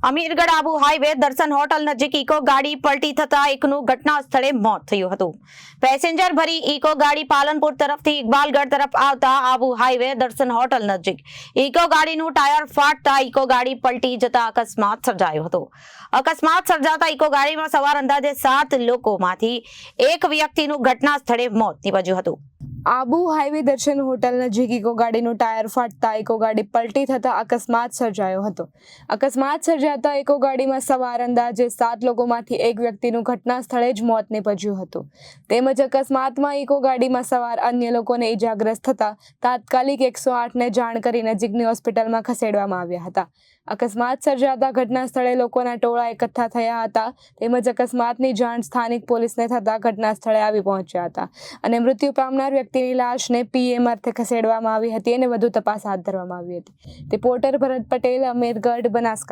Amirgadh Abu highway દર્શન hotel નજીક eco ગાડી પલટી થતા એકનું ઘટના સ્થળે મોત થયું હતું। પેસેન્જર ભરી ઇકો ગાડી પાલનપુર તરફથી ઇકબાલગઢ તરફ આવતા આબુ હાઈવે દર્શન હોટલ નજીક ઇકો ગાડીનું ટાયર ફાટતા ઇકો ગાડી પલટી જતા અકસ્માત સર્જાયો હતો। અકસ્માત સર્જાતા ઇકો ગાડીમાં સવાર અંદાજે 7 લોકોમાંથી એક વ્યક્તિનું ઘટના સ્થળે મોત નીપજ્યું હતું। આબુ હાઈવે દર્શન હોટલ નજીક ઇકો ગાડીનું ટાયર ફાટતા ઇકો ગાડી પલટી થતા અકસ્માત સર્જાયો હતો। અકસ્માત સર્જાતા ઇકો ગાડીમાં સવાર અંદાજે 7 લોકોમાંથી એક વ્યક્તિનું ઘટના સ્થળે જ મોત નીપજ્યું હતું। તેમજ અકસ્માતમાં ઇકો ગાડીમાં સવાર અન્ય લોકોને ઇજાગ્રસ્ત થતા તાત્કાલિક 108ને જાણ કરી નજીકની હોસ્પિટલમાં ખસેડવામાં આવ્યા હતા। અકસ્માત સર્જાતા ઘટના સ્થળે લોકોના ટોળા એકઠા થયા હતા। તેમજ અકસ્માતની જાણ સ્થાનિક પોલીસને થતા ઘટના સ્થળે આવી પહોંચ્યા હતા અને મૃત્યુ પામનાર વ્યક્તિની લાશને પીએમ અર્થે ખસેડવામાં આવી હતી અને વધુ તપાસ હાથ ધરવામાં આવી હતી। રિપોર્ટર ભરત પટેલ, અમીરગઢ, બનાસકાંઠા।